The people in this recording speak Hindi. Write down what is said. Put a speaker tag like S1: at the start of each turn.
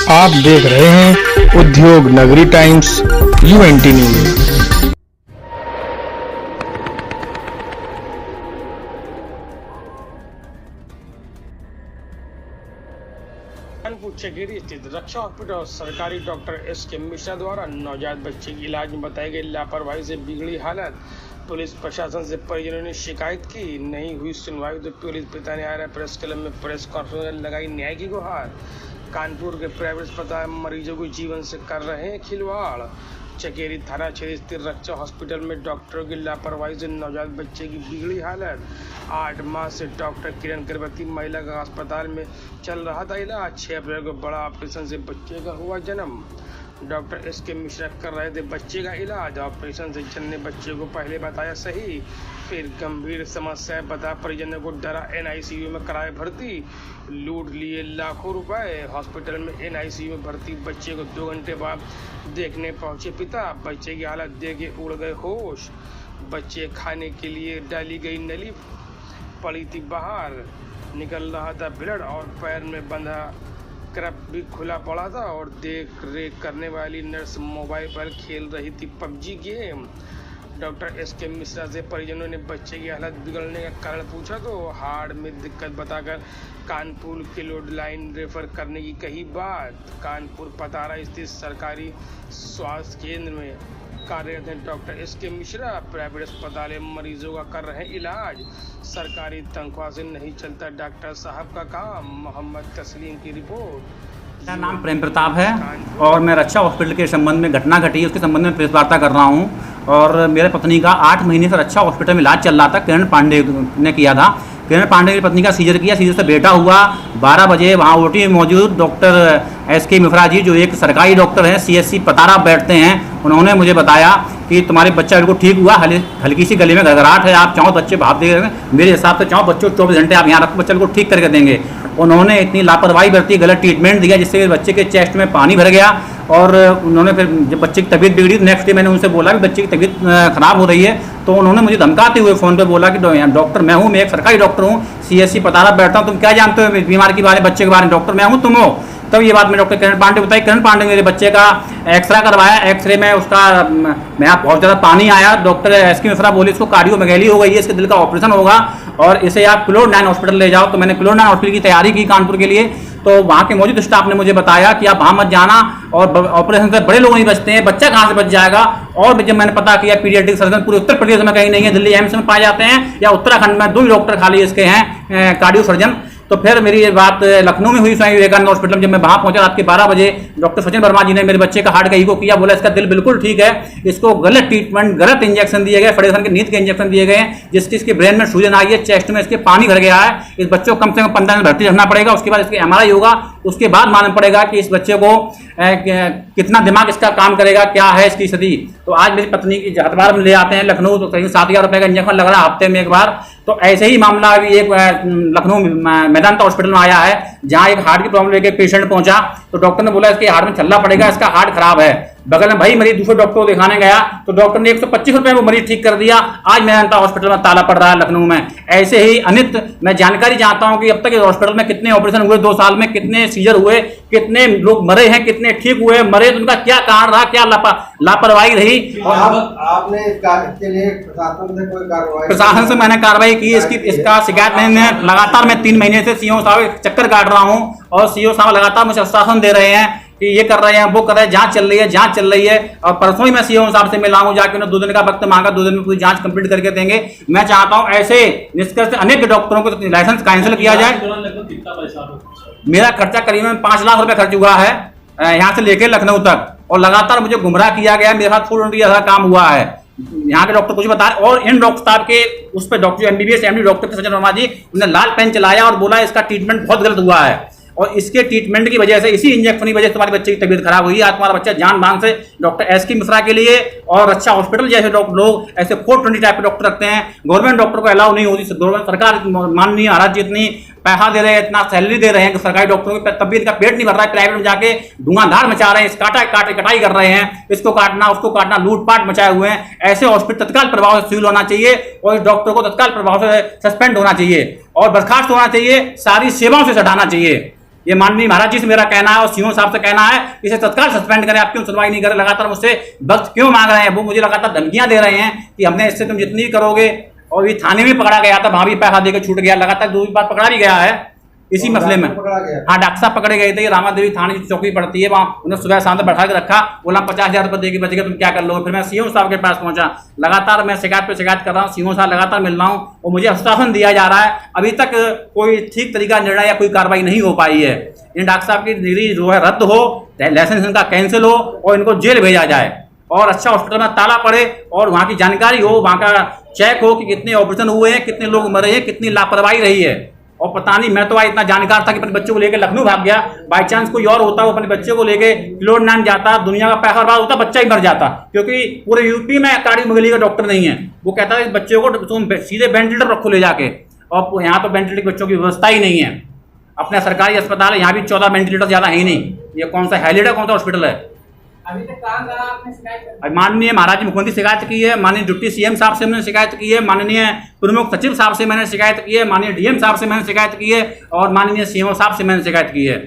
S1: आप देख रहे हैं उद्योग नगरी टाइम्स यूएनटी न्यूज।
S2: कानपुर चकेरी स्थित रक्षा हॉस्पिटल और सरकारी डॉक्टर एस.के. मिश्रा द्वारा नवजात बच्चे की इलाज में बताई गई लापरवाही से बिगड़ी हालत। पुलिस प्रशासन से परिजनों ने शिकायत की, नहीं हुई सुनवाई तो पुलिस पिता ने आया प्रेस क्लब में प्रेस कॉन्फ्रेंस लगाई न्याय की गुहार। कानपुर के प्राइवेट अस्पताल मरीजों के जीवन से कर रहे हैं खिलवाड़। चकेरी थाना क्षेत्र स्थित रक्षा हॉस्पिटल में डॉक्टरों की लापरवाही से नवजात बच्चे की बिगड़ी हालत। 8 माह से डॉक्टर किरण गर्भवती महिला का अस्पताल में चल रहा था इलाज। 6 अप्रैल को बड़ा ऑपरेशन से बच्चे का हुआ जन्म। Doctor S K. मिश्रा कर रहे थे बच्चे का इलाज। ऑपरेशन से जन्मे बच्चे को पहले बताया सही, फिर गंभीर समस्या बता परिजनों को डरा, एनआईसीयू में कराए भर्ती। लूट लिए लाखों रुपए। हॉस्पिटल में एनआईसीयू में भर्ती बच्चे को 2 घंटे बाद देखने पहुंचे पिता। बच्चे की हालत देख के उड़ गए होश। बच्चे खाने के लिए डाली गई नली पड़ी थी बाहर, निकल रहा था ब्लड और पैर में बंधा क्रप भी खुला पड़ा था और देख रेख करने वाली नर्स मोबाइल पर खेल रही थी PUBG game. Doctor S K. Mishra से परिजनों ने बच्चे की हालत बिगड़ने का कारण पूछा तो हार्ट में दिक्कत बताकर कानपुर के लोड लाइन रेफर करने की कही बात। कानपुर पतारा स्थित सरकारी स्वास्थ्य केंद्र में कार्यरत हैं डॉक्टर एस.के. मिश्रा। प्राइवेट अस्पताल में मरीजों का कर रहे हैं इलाज। सरकारी तनख्वाह से नहीं चलता डॉक्टर साहब का काम। मोहम्मद तस्लीम की रिपोर्ट।
S3: मेरा नाम प्रेम प्रताप है और मैं रक्षा हॉस्पिटल के संबंध में घटना घटी है उसके संबंध में प्रेस वार्ता कर रहा हूं। और मेरे पत्नी का 8 महीने से रक्षा हॉस्पिटल में इलाज चल रहा था। किरण पांडे ने किया था। किरण पांडे की पत्नी का सीजर किया, सीजर से बेटा हुआ। 12 बजे वहाँ ओटी में मौजूद डॉक्टर एस.के. मिश्रा जी, जो एक सरकारी डॉक्टर हैं, CSC पतारा बैठते हैं, उन्होंने मुझे बताया कि तुम्हारे बच्चा बिल्कुल ठीक हुआ, हल्की सी गले में घबराहट है, आप चाहो बच्चे भाप दे रहे हैं, मेरे हिसाब से चाहो बच्चों 24 घंटे आप यहाँ रखो, बच्चे को ठीक करके देंगे। उन्होंने इतनी लापरवाही बरती, गलत ट्रीटमेंट दिया जिससे बच्चे के चेस्ट में पानी भर गया। और उन्होंने फिर जब बच्चे की तबीयत बिगड़ी नेक्स्ट डे मैंने उनसे बोला कि बच्चे की तबीयत खराब हो रही है, तो उन्होंने मुझे धमकाते हुए फ़ोन पे बोला कि डॉक्टर मैं हूँ, मैं एक सरकारी डॉक्टर हूँ, CSC पतारा बैठता हूँ, तुम क्या जानते हो बीमार के बारे में, बच्चे के बारे में, डॉक्टर मैं हूँ तुम हो। तब ये बात मैं डॉक्टर किरण पांडे बताई। किरण पांडे मेरे बच्चे का एक्सरे करवाया, एक्सरे में उसका मैं बहुत ज़्यादा पानी आया। Doctor S K. मिश्रा बोले इसको कार्डियोमेगैली हो गई है, इसके दिल का ऑपरेशन होगा और इसे आप क्लोर 9 हॉस्पिटल ले जाओ। तो मैंने क्लोर 9 हॉस्पिटल की तैयारी की कानपुर के लिए। तो वहाँ के मौजूद स्टाफ ने मुझे बताया कि आप वहाँ मत जाना और ऑपरेशन से बड़े लोग नहीं बचते हैं, बच्चा कहाँ से बच जाएगा। और जब मैंने पता किया पीडियाट्रिक सर्जन पूरे उत्तर प्रदेश में कहीं नहीं है, दिल्ली एम्स में पाए जाते हैं या उत्तराखंड में 2 डॉक्टर खाली इसके हैं कार्डियो सर्जन। तो फिर मेरी ये बात लखनऊ में हुई स्वामी विवेकानंद हॉस्पिटल में। जब मैं वहाँ पहुंचा रात के 12 बजे, डॉक्टर सचिन वर्मा जी ने मेरे बच्चे का हार्ट का ईको किया, बोला इसका दिल बिल्कुल ठीक है, इसको गलत ट्रीटमेंट, गलत इंजेक्शन दिए गए, फेडरेशन के नींद के इंजेक्शन दिए गए, जिसकी इसके ब्रेन में सूजन आई है, चेस्ट में इसके पानी भर गया है। इस बच्चे को कम से कम 15 दिन भर्ती रखना पड़ेगा, उसके बाद इसके MRI होगा, उसके बाद मालूम पड़ेगा कि इस बच्चे को कितना दिमाग इसका काम करेगा, क्या है इसकी स्थिति। तो आज मेरी पत्नी की हथबार में ले आते हैं लखनऊ, तो कहीं 7,000 रुपये का इंजेक्शन लग रहा है हफ्ते में एक बार। तो ऐसे ही मामला अभी एक लखनऊ मेदांता हॉस्पिटल में आया है, जहाँ एक हार्ट की प्रॉब्लम लेके पेशेंट पहुंचा, तो डॉक्टर ने बोला इसके हार्ट में चलना पड़ेगा, इसका हार्ट खराब है। बगल में भाई मरीज दूसरे डॉक्टर को दिखाने गया तो डॉक्टर ने 125 रुपये में मरीज ठीक कर दिया। आज मेदांता हॉस्पिटल में ताला पड़ रहा है लखनऊ में। ऐसे ही अनित मैं जानकारी चाहता हूं कि अब तक इस हॉस्पिटल में कितने ऑपरेशन हुए 2 साल में, कितने सीजर हुए, कितने लोग मरे हैं, कितने ठीक हुए, मरे तो उनका क्या कारण रहा, क्या लापरवाही रही। और
S4: आपने इसके लिए प्रशासन से कोई कार्रवाई? प्रशासन
S3: से मैंने कार्रवाई की, इसका शिकायत मैंने लगातार मैं 3 महीने से सीओ साहब चक्कर काट रहा हूँ और सीओ साहब लगातार मुझे आश्वासन दे रहे हैं कि ये कर रहे हैं, वो कर रहे हैं, जांच चल रही है। और परसों ही मैं सीओ साहब से मिला हूं, जाके उन्हें 2 दिन का वक्त मांगा, 2 दिन में पूरी जांच कंप्लीट करके देंगे। मैं चाहता हूं ऐसे निष्कर्ष अनेक डॉक्टरों को लाइसेंस कैंसिल किया जाए। मेरा खर्चा करीबन 5 लाख रुपए खर्च हुआ है यहाँ से लेकर लखनऊ तक, और लगातार मुझे गुमराह किया गया, मेरे साथ फुल ऐसा काम हुआ है। यहाँ के डॉक्टर कुछ बता रहे और इन डॉक्टर साहब के उस पर doctor MBBS MD doctor Sachin Verma ji उन्होंने लाल पेन चलाया और बोला इसका ट्रीटमेंट बहुत गलत हुआ है और इसके ट्रीटमेंट की वजह से, इसी इंजेक्शन की वजह से तुम्हारे बच्चे की तबीयत खराब हुई। आज तुम्हारा बच्चा जान मांग से डॉक्टर एस.के. मिश्रा के लिए और रक्षा हॉस्पिटल जैसे लोग ऐसे 420 टाइप के डॉक्टर रखते हैं। गवर्नमेंट डॉक्टर को अलाउ नहीं होती, गवर्नमेंट सरकार माननीय महाराज जी इतनी पैसा दे रहे हैं, इतना सैलरी दे रहे हैं कि सरकारी डॉक्टरों को तब भी इनका पेट नहीं भर रहा है। प्राइवेट में जाके धुआंधार मचा रहे हैं, कटाई कर रहे हैं, इसको काटना उसको काटना, लूटपाट मचाए हुए हैं। ऐसे हॉस्पिटल तत्काल प्रभाव से सील होना चाहिए और इस डॉक्टर को तत्काल प्रभाव से सस्पेंड होना चाहिए और बर्खास्त होना चाहिए, सारी सेवाओं से हटाना चाहिए। ये माननीय महाराज जी से मेरा कहना है और सीओ साहब से कहना है कि इसे तत्काल सस्पेंड करें। आप क्यों सुनवाई नहीं करें? लगातार मुझसे वक्त क्यों मांग रहे हैं? वो मुझे लगातार धमकियां दे रहे हैं कि हमने इससे तुम जितनी करोगे, और ये थाने में पकड़ा गया था, वहां भी पैसा देकर छूट गया, लगातार 2 बार पकड़ा भी गया है इसी मसले में।
S4: पकड़ा गया।
S3: हाँ, डॉक्टर साहब पकड़े गए थे, ये रामादेवी थाने की चौकी पड़ती है, वहाँ उन्हें सुबह शाम तक बैठा के रखा, बोला 50,000 रुपये देके बच गए, तुम क्या कर लोगे? फिर मैं सीओ साहब के पास पहुंचा, लगातार मैं शिकायत पे शिकायत कर रहा हूँ, सीओ साहब लगातार मिल रहा हूँ और मुझे आश्वासन दिया जा रहा है, अभी तक कोई ठीक तरीका निर्णय या कोई कार्रवाई नहीं हो पाई है। इन डॉक्टर साहब की डिग्री जो है रद्द हो, लाइसेंस इनका कैंसिल हो और इनको जेल भेजा जाए और अच्छा हॉस्पिटल में ताला पड़े और वहाँ की जानकारी हो, वहाँ का चेक हो कि कितने ऑपरेशन हुए हैं, कितने लोग मरे हैं, कितनी लापरवाही रही है। और पता नहीं, मैं तो इतना जानकार था कि अपने बच्चों को लेकर लखनऊ भाग गया, बाई चांस कोई और होता, वो अपने बच्चे को लेके किलोड़नान जाता, दुनिया का पैसा बर्बाद होता, बच्चा ही मर जाता, क्योंकि पूरे यूपी में कार्डियोमेगली का डॉक्टर नहीं है। वो कहता है इस बच्चे को तुम सीधे वेंटिलेटर रखो ले जाके, और यहाँ तो वेंटिलेटर के बच्चों की व्यवस्था ही नहीं है। अपना सरकारी अस्पताल है, यहाँ भी 14 वेंटिलेटर ज़्यादा है ही नहीं। ये कौन सा हैलिड है, कौन सा हॉस्पिटल है?
S5: अभी तक कहाँ कहाँ आपने शिकायत?
S3: माननीय महाराज मुख्यमंत्री शिकायत की है, माननीय डिप्टी सीएम साहब से मैंने शिकायत की है, माननीय प्रमुख सचिव साहब से मैंने शिकायत की है, माननीय डीएम साहब से मैंने शिकायत की है और माननीय सीएमओ साहब से मैंने शिकायत की है।